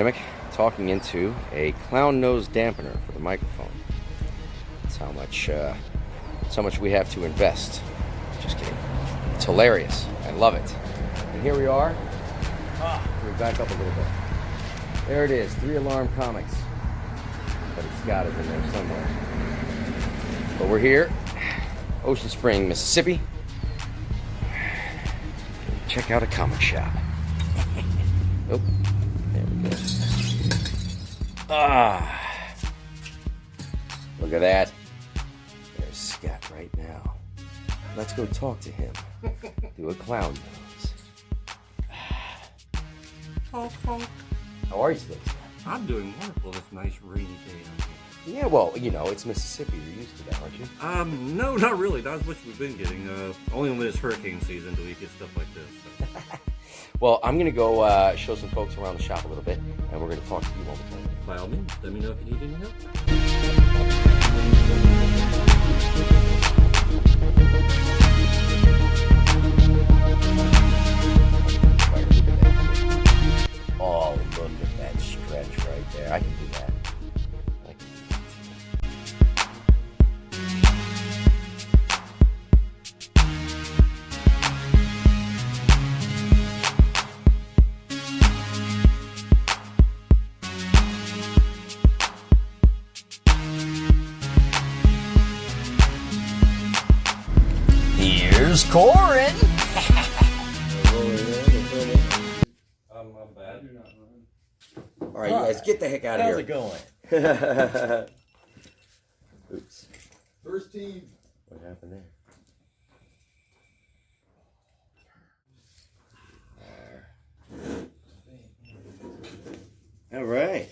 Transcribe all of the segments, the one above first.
aerodynamic, talking into a clown nose dampener for the microphone. That's how much we have to invest. Just kidding. It's hilarious. I love it. And here we are. Let me back up a little bit. There it is, 3 Alarm Comics. But Scott is in there somewhere. But we're here, Ocean Spring, Mississippi. Check out a comic shop. Oh, there we go. Look at that. There's Scott right now. Let's go talk to him. Do a clown nose. How are you today, Scott? I'm doing wonderful this nice rainy day out here. Yeah, well, you know, it's Mississippi. You're used to that, aren't you? No, not really. Not as much as we've been getting. Only when it's hurricane season do we get stuff like this. So. Well, I'm going to go show some folks around the shop a little bit, and we're going to talk to you momentarily. By all means, let me know if you need any help. Oh, look at that stretch right there. I can do that. Here's Corin. I'm bad. All right, you guys, get the heck out of here. How's it going? Oops. First team. What happened there? All right.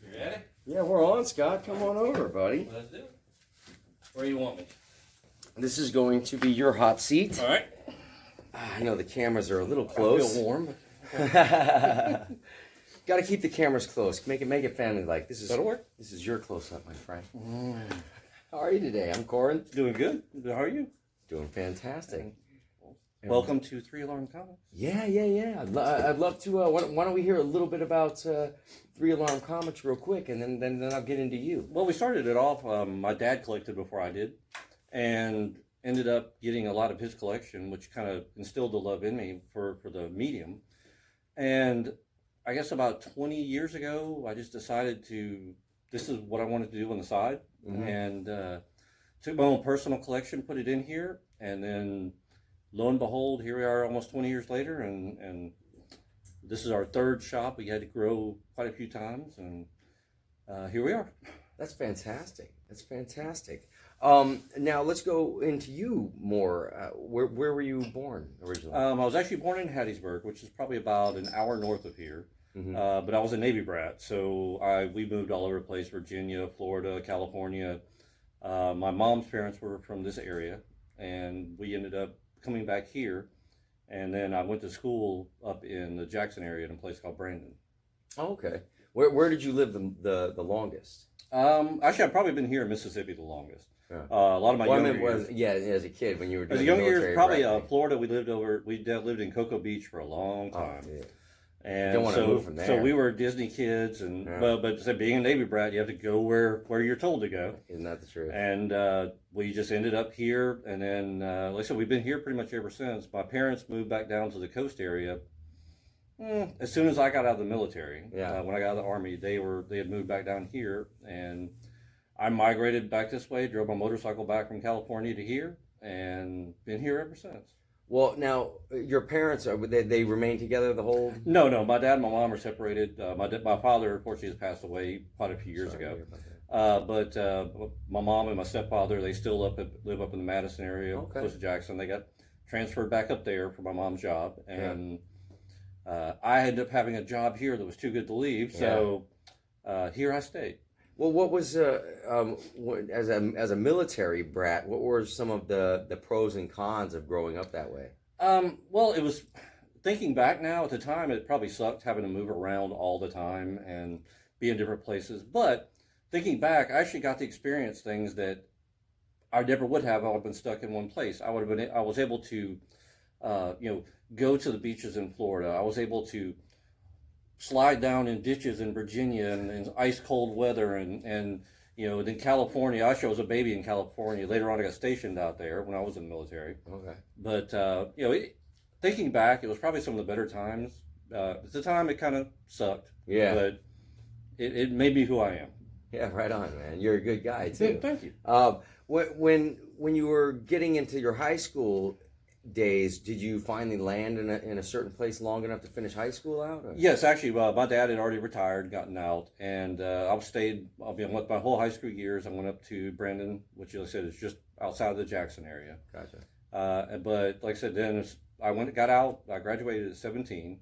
You ready? Yeah, we're on, Scott. Come on over, buddy. Let's do it. Where you want me? This is going to be your hot seat. All right. I know the cameras are a little I close. feel warm. Got to keep the cameras close. Make it family-like. That'll work. This is your close-up, my friend. How are you today? I'm Corin. Doing good. How are you? Doing fantastic. Welcome to 3 Alarm Comics. Yeah. I'd love to. Why don't we hear a little bit about 3 Alarm Comics real quick, and then I'll get into you. Well, we started it off. My dad collected before I did, and ended up getting a lot of his collection, which kind of instilled the love in me for the medium. And I guess about 20 years ago, I just decided this is what I wanted to do on the side, and took my own personal collection, put it in here, and then lo and behold, here we are almost 20 years later, and this is our 3rd shop. We had to grow quite a few times, and here we are. That's fantastic. Now let's go into you more. Where were you born originally? I was actually born in Hattiesburg, which is probably about an hour north of here. But I was a Navy brat, so we moved all over the place: Virginia, Florida, California. My mom's parents were from this area, and we ended up coming back here. And then I went to school up in the Jackson area in a place called Brandon. Oh, okay. Where did you live the longest? Actually, I've probably been here in Mississippi the longest. Yeah. A lot of my younger years. As a kid when you were doing As a younger military years, probably practice. Florida. We lived in Cocoa Beach for a long time. Oh, yeah. And Don't want to move from there. So we were Disney kids, and but so being a Navy brat, you have to go where you're told to go. Isn't that the truth? And we just ended up here, and then like I said, we've been here pretty much ever since. My parents moved back down to the coast area as soon as I got out of the military. Yeah. When I got out of the Army, they had moved back down here, and I migrated back this way, drove my motorcycle back from California to here, and been here ever since. Well, now your parents they remain together the whole. No. My dad and my mom are separated. My father, unfortunately, has passed away quite a few years ago. But my mom and my stepfather, they still live up in the Madison area, close to Jackson. They got transferred back up there for my mom's job, and I ended up having a job here that was too good to leave. So here I stayed. Well, what was as a military brat? What were some of the pros and cons of growing up that way? Well, it was, thinking back now, at the time it probably sucked having to move around all the time and be in different places. But thinking back, I actually got to experience things that I never would have. I would have been stuck in one place. I was able to, go to the beaches in Florida. I was able to slide down in ditches in Virginia and ice cold weather and then California. Actually, I was a baby in California. Later on, I got stationed out there when I was in the military. Okay. But thinking back, it was probably some of the better times. At the time, it kind of sucked. Yeah. But it made me who I am. Yeah, right on, man. You're a good guy too. Thank you. When you were getting into your high school days, did you finally land in a certain place long enough to finish high school out? Or? Yes, actually, my dad had already retired, gotten out, and I went my whole high school years. I went up to Brandon, which, like I said, is just outside of the Jackson area. Gotcha. But like I said, then got out. I graduated at 17.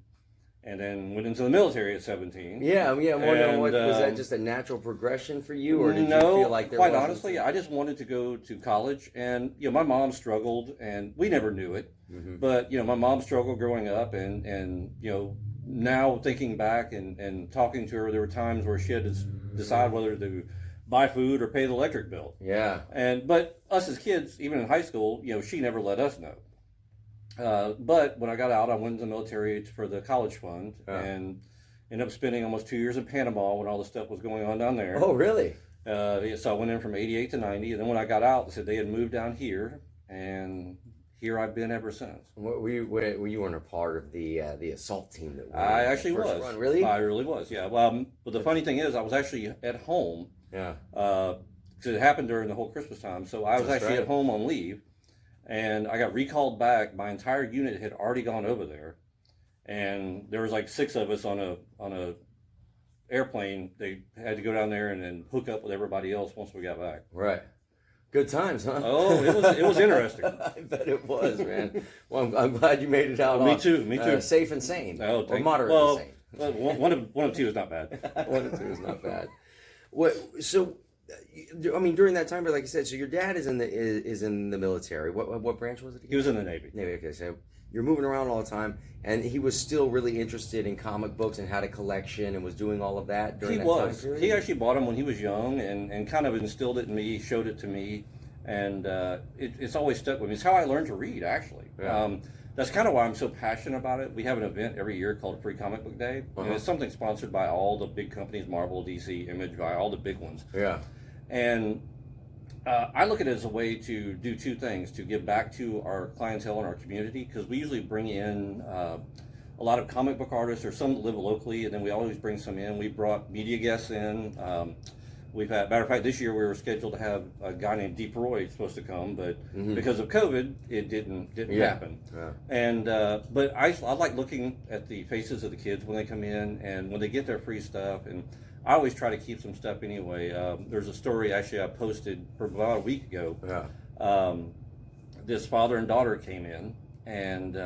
And then went into the military at 17. Yeah. I'm wondering, was that just a natural progression for you, or did you feel like there quite wasn't honestly, I just wanted to go to college, and my mom struggled, and we never knew it. Mm-hmm. But my mom struggled growing up, and now thinking back and talking to her, there were times where she had to decide whether to buy food or pay the electric bill. Yeah. But us as kids, even in high school, she never let us know. But when I got out, I went into the military for the college fund and ended up spending almost 2 years in Panama when all the stuff was going on down there. Oh, really? So I went in from 88 to 90. And then when I got out, they said they had moved down here. And here I've been ever since. Were you in a part of the assault team that I actually first was. Run? Really? I really was, yeah. But the funny thing is, I was actually at home. Yeah. Because it happened during the whole Christmas time. So I was at home on leave. And I got recalled back. My entire unit had already gone over there, and there was like 6 of us on a airplane. They had to go down there and then hook up with everybody else once we got back. Right. Good times, huh? Oh, it was interesting. I bet it was, man. Well, I'm glad you made it out. Me too. Safe and sane. Oh, or moderately sane. Well, one of two is not bad. One of two is not bad. So, I mean, during that time, but like you said, so your dad is in the military. What branch was it again? He was in the Navy. Navy. Okay, so you're moving around all the time, and he was still really interested in comic books and had a collection and was doing all of that during that time period? He actually bought them when he was young and kind of instilled it in me, showed it to me, and it's always stuck with me. It's how I learned to read, actually. Yeah. That's kind of why I'm so passionate about it. We have an event every year called Free Comic Book Day, and it's something sponsored by all the big companies, Marvel, DC, Image, by all the big ones. Yeah. And I look at it as a way to do 2 things: to give back to our clientele and our community, because we usually bring in a lot of comic book artists or some that live locally, and then we always bring some in. We brought media guests in. We've had, matter of fact, this year we were scheduled to have a guy named Deep Roy supposed to come, but because of COVID, it didn't happen. Yeah. And but I like looking at the faces of the kids when they come in and when they get their free stuff, and I always try to keep some stuff anyway. There's a story actually I posted for about a week ago. Yeah. This father and daughter came in, and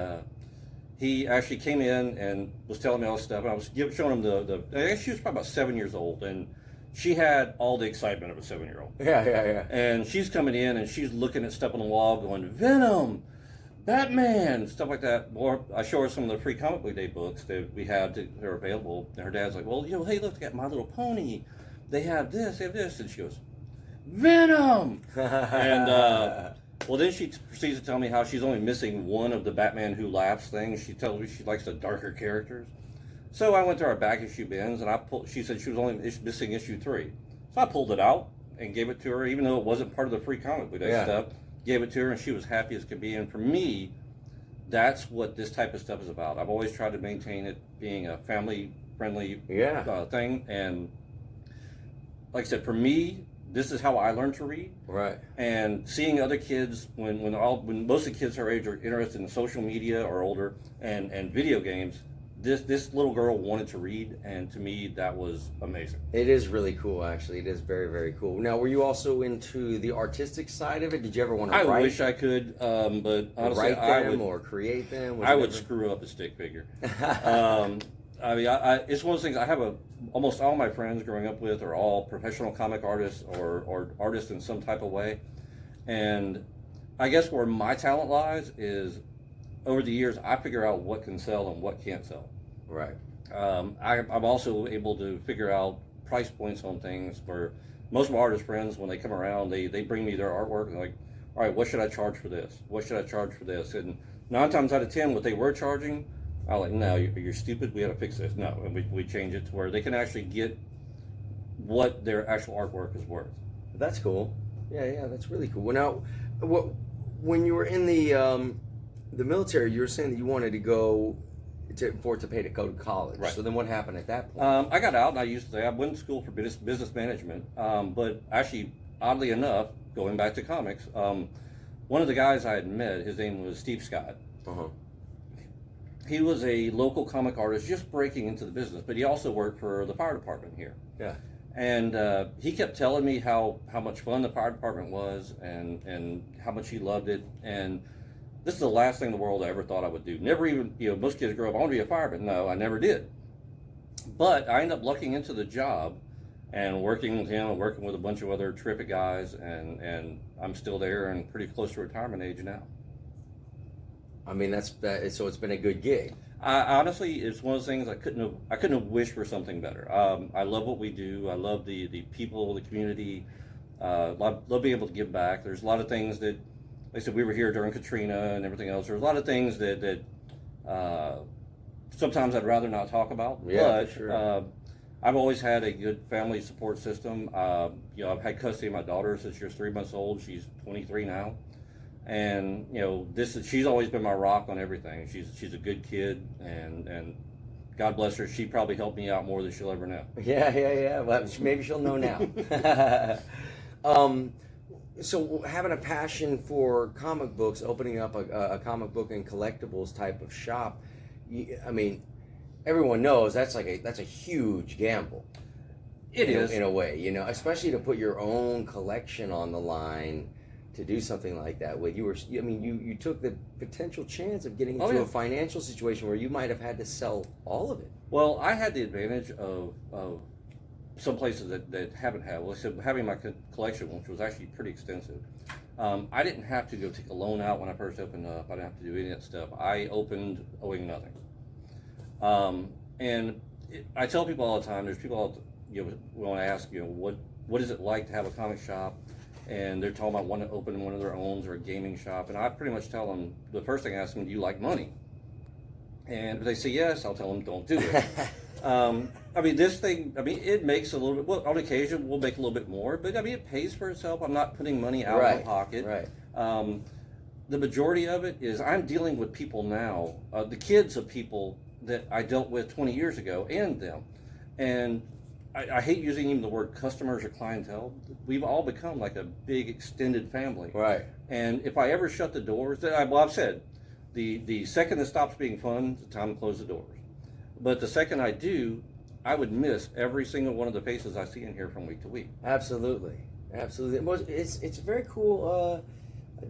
he actually came in and was telling me all this stuff. And I was showing him she was probably about 7 years old, and she had all the excitement of a 7-year-old. Yeah. And she's coming in and she's looking at stuff on the wall, going, Venom, Batman, stuff like that. Or I show her some of the Free Comic Book Day books that we have that are available. And her dad's like, well, hey, look, they got My Little Pony. They have this. And she goes, Venom! And, well, then she proceeds to tell me how she's only missing one of the Batman Who Laughs things. She tells me she likes the darker characters. So I went to our back issue bins, and she said she was only missing issue 3. So I pulled it out and gave it to her, even though it wasn't part of the Free Comic Book Day stuff. Gave it to her, and she was happy as could be. And for me, that's what this type of stuff is about. I've always tried to maintain it being a family-friendly thing. And like I said, for me, this is how I learned to read. Right. And seeing other kids, when most of the kids her age are interested in social media or older and video games, this little girl wanted to read, and to me that was amazing. It is really cool, actually. It is very, very cool. Now, were you also into the artistic side of it? Did you ever want to write? I wish I could, but honestly, write them or create them? I would screw up a stick figure. I mean, it's one of those things. I have almost all my friends growing up with are all professional comic artists or artists in some type of way, and I guess where my talent lies is over the years I figure out what can sell and what can't sell. Right. I'm also able to figure out price points on things where most of my artist friends, when they come around, they bring me their artwork and they're like, all right, what should I charge for this? What should I charge for this? And 9 times out of 10, what they were charging I was like, no, you're stupid. We got to fix this. No, and we change it to where they can actually get what their actual artwork is worth. That's cool. Yeah, that's really cool. Well, now, when you were in the military, you were saying that you wanted to go to pay to go to college. Right. So then, what happened at that point? I got out, and I went to school for business management. But actually, oddly enough, going back to comics, one of the guys I had met, his name was Steve Scott. Uh-huh. He was a local comic artist just breaking into the business, but he also worked for the fire department here. Yeah. And he kept telling me how much fun the fire department was and how much he loved it. And this is the last thing in the world I ever thought I would do. Never even, most kids grow up, I want to be a fireman. No, I never did. But I ended up lucking into the job and working with him and working with a bunch of other terrific guys. And I'm still there and pretty close to retirement age now. I mean, so it's been a good gig. Honestly, it's one of those things I couldn't have wished for something better. I love what we do. I love the people, the community. Love being able to give back. There's a lot of things that, like I said, we were here during Katrina and everything else. There's a lot of things that sometimes I'd rather not talk about. Yeah, but for sure. I've always had a good family support system. I've had custody of my daughter since she was 3 months old. She's 23 now. And she's always been my rock on everything. She's a good kid, and God bless her. She probably helped me out more than she'll ever know. Yeah. Well, maybe she'll know now. So having a passion for comic books, opening up a comic book and collectibles type of shop, I mean, everyone knows that's a huge gamble. It is in a way, especially to put your own collection on the line. To do something like that with you took the potential chance of getting into a financial situation where you might have had to sell all of it. Well, I had the advantage of some places that haven't had. Well, so having my collection, which was actually pretty extensive, I didn't have to go take a loan out when I first opened up. I didn't have to do any of that stuff. I opened owing nothing. I tell people all the time. There's people when I ask what is it like to have a comic shop. And they're talking about wanting to open one of their own or a gaming shop. And I pretty much tell them, the first thing I ask them, do you like money? And if they say yes, I'll tell them, don't do it. It makes a little bit, well, on occasion, we'll make a little bit more. But, it pays for itself. I'm not putting money out of my pocket. Right. The majority of it is I'm dealing with people now, the kids of people that I dealt with 20 years ago and them. And I hate using even the word customers or clientele. We've all become like a big extended family. Right. And if I ever shut the doors, I've said, the second it stops being fun, it's time to close the doors. But the second I do, I would miss every single one of the faces I see in here from week to week. Absolutely. It's a very cool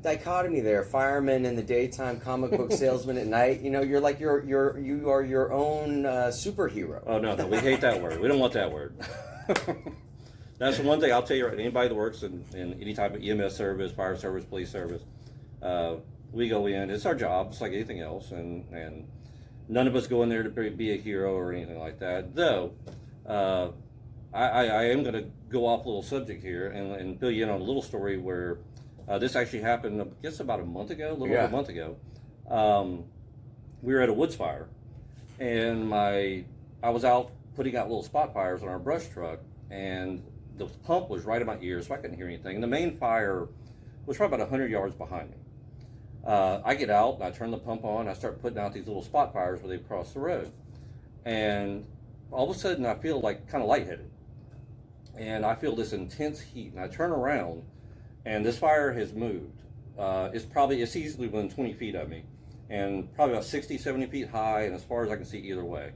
dichotomy there. Fireman in the daytime, comic book salesman at night. You are your own superhero. Oh no, we hate that word. We don't want that word. That's the one thing I'll tell you. Anybody that works in any type of EMS service, fire service, police service, we go in. It's our job. It's like anything else, and none of us go in there to be a hero or anything like that. Though, I am going to go off a little subject here and fill you in on a little story where. This actually happened, I guess, about a month ago, over a month ago. We were at a woods fire, and I was out putting out little spot fires on our brush truck, and the pump was right in my ear, so I couldn't hear anything. And the main fire was probably about 100 yards behind me. I get out, and I turn the pump on, and I start putting out these little spot fires where they cross the road. And all of a sudden, I feel like kind of lightheaded. And I feel this intense heat, and I turn around, and this fire has moved. It's easily within 20 feet of me, and probably about 60, 70 feet high, and as far as I can see either way.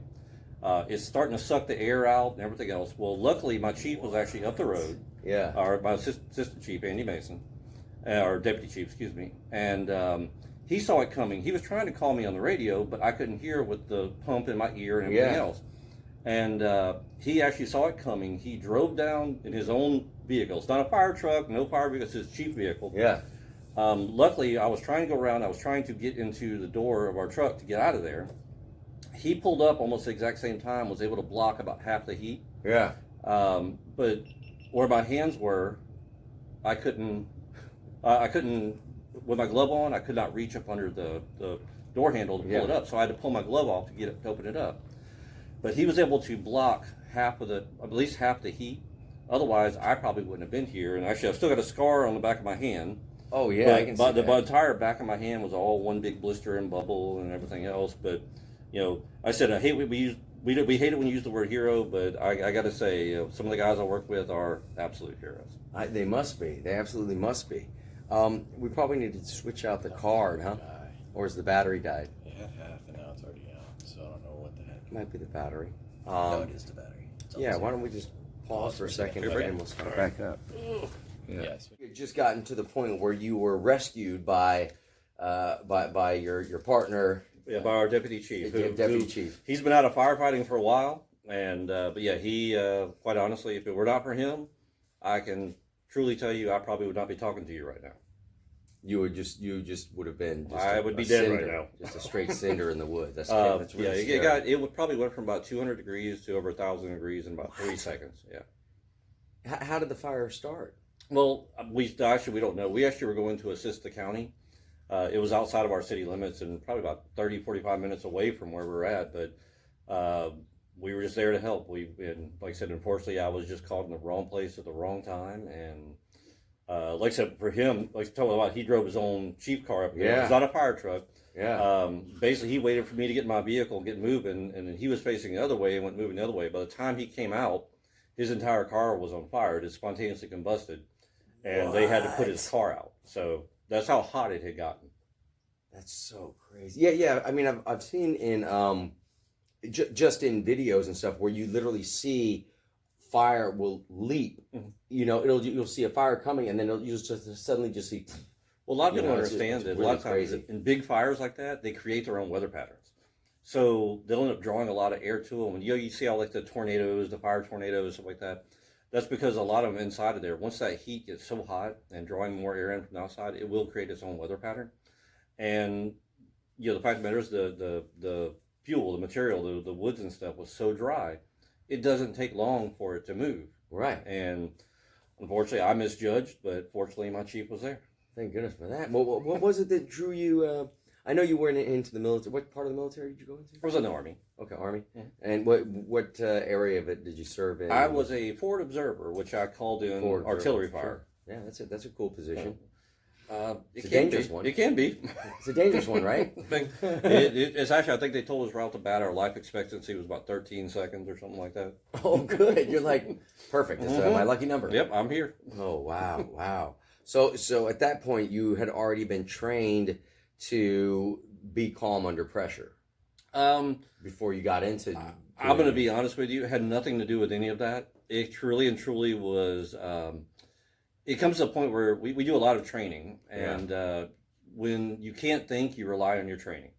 It's starting to suck the air out and everything else. Well, luckily, my chief was actually up the road. Yeah. Or my assistant chief, Andy Mason, or deputy chief, excuse me. And he saw it coming. He was trying to call me on the radio, but I couldn't hear with the pump in my ear and everything else. And he actually saw it coming. He drove down in his own vehicle. It's not a fire truck, no fire vehicle, it's his chief vehicle. Yeah. Luckily, I was trying to go around. I was trying to get into the door of our truck to get out of there. He pulled up almost the exact same time, was able to block about half the heat. Yeah. But where my hands were, I couldn't, with my glove on, I could not reach up under the door handle to pull it up. So I had to pull my glove off to get it to open it up. But he was able to block at least half the heat. Otherwise, I probably wouldn't have been here. And actually, I've still got a scar on the back of my hand. Oh yeah, I can see that. The entire back of my hand was all one big blister and bubble and everything else. But I said I hate we hate it when you use the word hero, but I got to say, some of the guys I work with are absolute heroes. They must be. They absolutely must be. We probably need to switch out the card, huh? Or is the battery died? Yeah, half, and now it's already out. So I don't know what the heck. It might be the battery. No, it is the battery. Yeah, why don't we just pause for a second and we'll start back up. Yeah. Yes. You had just gotten to the point where you were rescued by your partner. Yeah, by our deputy chief. Deputy chief. He's been out of firefighting for a while, and but yeah, he quite honestly, if it were not for him, I can truly tell you, I probably would not be talking to you right now. You just would have been. I would be dead cinder, right now. Just a straight cinder in the wood. That's really scary. It probably went from about 200 degrees to over 1,000 degrees in about 3 seconds. Yeah. How did the fire start? Well, we don't know. We actually were going to assist the county. It was outside of our city limits and probably about 30, 45 minutes away from where we were at. But we were just there to help. And like I said, unfortunately, I was just caught in the wrong place at the wrong time. And like I said, for him, like I told you about, he drove his own cheap car up there. Yeah. It was not a fire truck. Yeah. Basically, he waited for me to get in my vehicle and get moving. And then he was facing the other way and went moving the other way. By the time he came out, his entire car was on fire. It had spontaneously combusted. And they had to put his car out. So that's how hot it had gotten. That's so crazy. Yeah. I mean, I've seen in just in videos and stuff where you literally see fire will leap. Mm-hmm. You'll see a fire coming, and then you'll just suddenly just see. Well, a lot of people understand that really a lot of times crazy. in big fires like that, they create their own weather patterns. So they'll end up drawing a lot of air to them. And you see all like the tornadoes, the fire tornadoes, stuff like that. That's because a lot of them inside of there, once that heat gets so hot and drawing more air in from the outside, it will create its own weather pattern. And the fact of the matter is the fuel, the material, the woods and stuff was so dry, it doesn't take long for it to move. Right. And unfortunately, I misjudged, but fortunately, my chief was there. Thank goodness for that. What was it that drew you? I know you weren't into the military. What part of the military did you go into? I was in the Army. Okay, Army. Mm-hmm. And what area of it did you serve in? I was a forward observer, which I called in artillery fire. Sure. Yeah, that's a cool position. It's a dangerous one. It can be. It's a dangerous one, right? It's actually, I think they told us right off the bat our life expectancy was about 13 seconds or something like that. Oh, good. You're like, perfect. It's my lucky number. Yep, I'm here. Oh, wow. So at that point, you had already been trained to be calm under pressure. Before you got into. I'm going to be honest with you. It had nothing to do with any of that. It truly was. It comes to a point where we do a lot of training, and when you can't think, you rely on your training.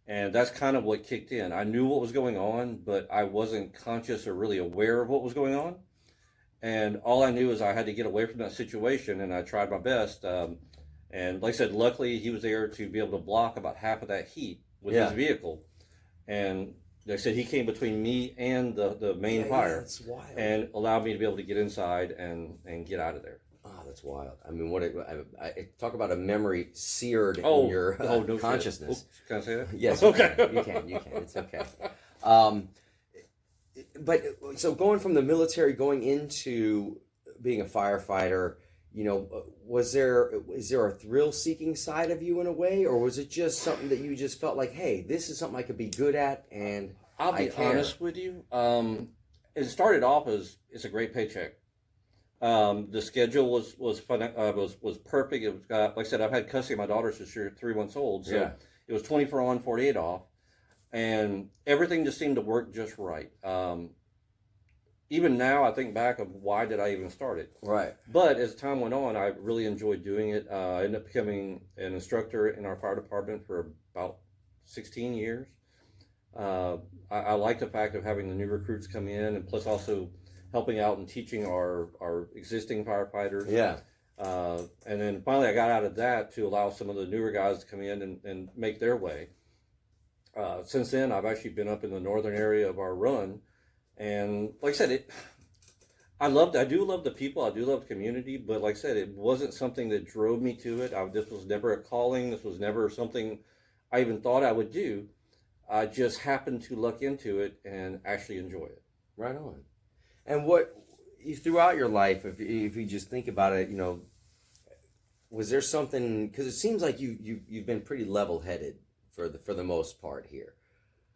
And that's kind of what kicked in. I knew what was going on, but I wasn't conscious or really aware of what was going on. And all I knew is I had to get away from that situation, and I tried my best. And like I said, luckily he was there to be able to block about half of that heat with his vehicle. And like I said, he came between me and the main fire, that's wild. And allowed me to be able to get inside and get out of there. Oh, that's wild. I mean, I talk about a memory seared in your no consciousness. Oops, can I say that? Yes. Okay. You can. It's okay. But so going from the military, going into being a firefighter, is there a thrill-seeking side of you in a way, or was it just something that you just felt like, hey, this is something I could be good at, and I'll be honest with you. It started off as it's a great paycheck. The schedule was fun, was perfect. It was like I said, I've had custody of my daughter since she's 3 months old, so it was 24 on, 48 off, and everything just seemed to work just right. Even now, I think back of why did I even start it? Right. But as time went on, I really enjoyed doing it. I ended up becoming an instructor in our fire department for about 16 years. I like the fact of having the new recruits come in, and plus also helping out and teaching our existing firefighters. Yeah. And then finally I got out of that to allow some of the newer guys to come in and make their way. Since then, I've actually been up in the northern area of our run. And like I said, I do love the people, I do love the community, but like I said, it wasn't something that drove me to it. This was never a calling. This was never something I even thought I would do. I just happened to luck into it and actually enjoy it. Right on. And what throughout your life, if you just think about it, was there something? Because it seems like you've been pretty level headed for the most part here.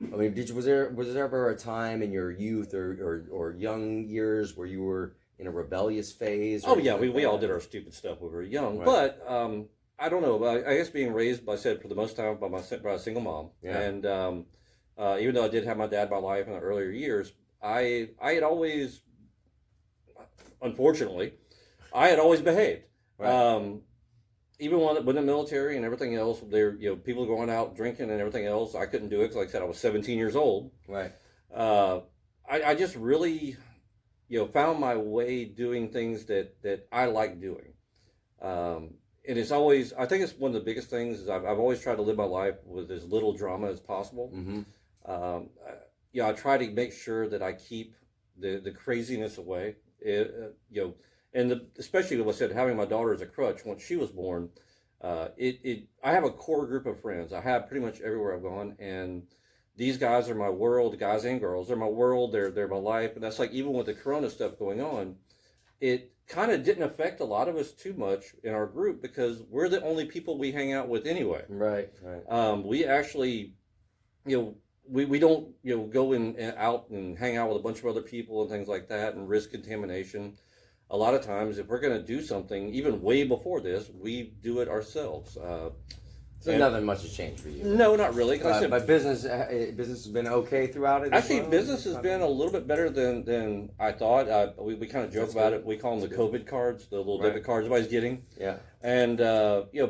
I mean, was there ever a time in your youth or young years where you were in a rebellious phase? Oh yeah, we all did our stupid stuff when we were young, right. But I don't know. I guess being raised, I said for the most time by a single mom, and even though I did have my dad in my life in the earlier years, I had always, unfortunately, I had always behaved. Right. Even when in the military and everything else, there people going out drinking and everything else. I couldn't do it because, like I said, I was 17 years old. Right. I just really, found my way doing things that I like doing. And it's always, I think it's one of the biggest things is I've always tried to live my life with as little drama as possible. Mm-hmm. I try to make sure that I keep the craziness away. And especially what I said, having my daughter as a crutch once she was born, I have a core group of friends. I have pretty much everywhere I've gone, and these guys are my world, guys and girls. They're my world. They're my life. And that's like even with the Corona stuff going on, it kind of didn't affect a lot of us too much in our group because we're the only people we hang out with anyway. Right. We actually, we don't go out and hang out with a bunch of other people and things like that and risk contamination. A lot of times, if we're going to do something, even way before this, we do it ourselves. So nothing much has changed for you. No, not really. But business has been okay throughout it. Actually, business has been a little bit better than I thought. We kind of joke about it. We call them the COVID cards, the little debit cards everybody's getting. Yeah. And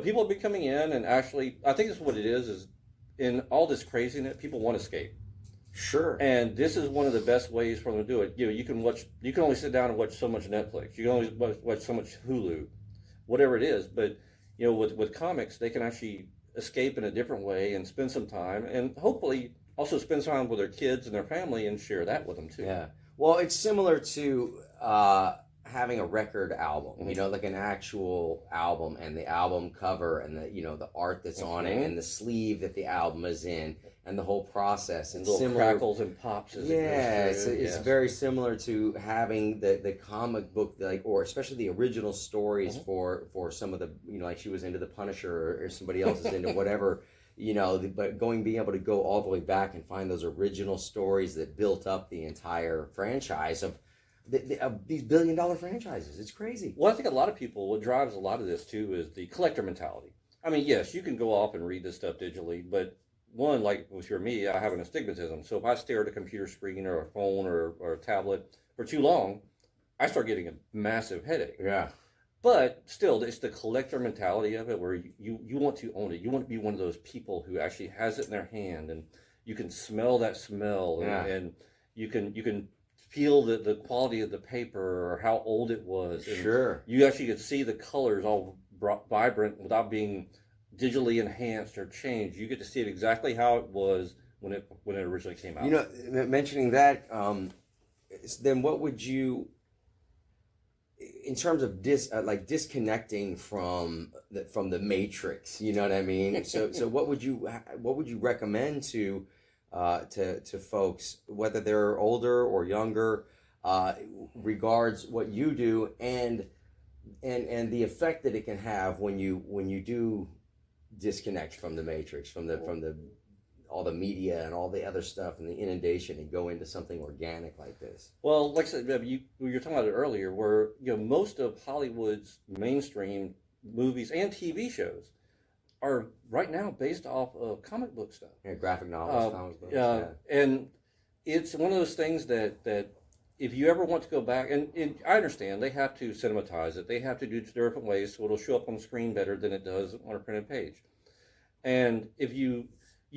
people have been coming in, and actually, I think that's what it is in all this craziness, people want to escape. Sure. And this is one of the best ways for them to do it. You can only sit down and watch so much Netflix. You can only watch so much Hulu, whatever it is. But with comics, they can actually escape in a different way and spend some time, and hopefully also spend time with their kids and their family and share that with them too. Yeah. Well, it's similar to having a record album, mm-hmm. Like an actual album, and the album cover and the art that's mm-hmm. on it and the sleeve that the album is in and the whole process and little crackles and pops as it goes through. It's very similar to having the comic book, or especially the original stories mm-hmm. for some of the like she was into the Punisher or somebody else is into whatever. But being able to go all the way back and find those original stories that built up the entire franchise of these billion-dollar franchises. It's crazy. Well, I think a lot of people, what drives a lot of this too is the collector mentality. I mean, yes, you can go off and read this stuff digitally, but one, like with me, I have an astigmatism. So if I stare at a computer screen or a phone or a tablet for too long, I start getting a massive headache. Yeah. But still, it's the collector mentality of it where you want to own it. You want to be one of those people who actually has it in their hand, and you can smell that smell, and you can feel the quality of the paper or how old it was. And sure. You actually could see the colors all vibrant without being digitally enhanced or changed. You get to see it exactly how it was when it originally came out. Mentioning that, then what would you, in terms of disconnecting from the matrix, you know what I mean? So what would you recommend to folks, whether they're older or younger, regards what you do and the effect that it can have when you do disconnect from the matrix, from all the media and all the other stuff and the inundation, and go into something organic like this? Well, like I said, you were talking about it earlier, where most of Hollywood's mainstream movies and TV shows are right now based off of comic book stuff. Yeah, graphic novels, comic books. And it's one of those things that if you ever want to go back, and I understand they have to cinematize it, they have to do it different ways so it'll show up on the screen better than it does on a printed page. And if you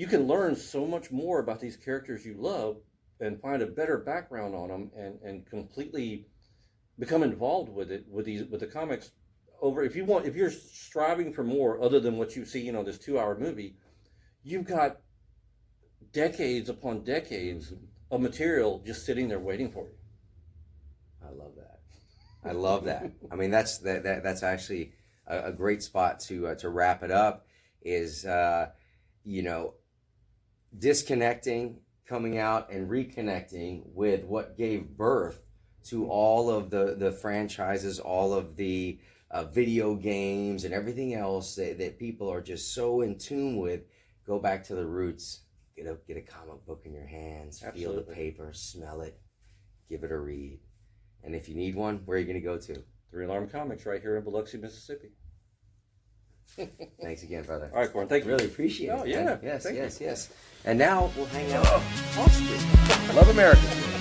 can learn so much more about these characters you love and find a better background on them and completely become involved with it, with the comics. If you're striving for more other than what you see, this 2-hour movie, you've got decades upon decades of material just sitting there waiting for you. I love that. I mean, that's actually a great spot to wrap it up. Is you know, disconnecting, coming out and reconnecting with what gave birth to all of the franchises, all of the video games and everything else that people are just so in tune with. Go back to the roots. Get a comic book in your hands. Absolutely. Feel the paper, smell it, give it a read. And if you need one, where are you going to go to? Three Alarm Comics right here in Biloxi, Mississippi. Thanks again, brother. All right, Corin, thank you. Really appreciate it. Oh, yeah. Man. Yes, Thank yes, you. yes. And now we'll hang out off screen. Love America.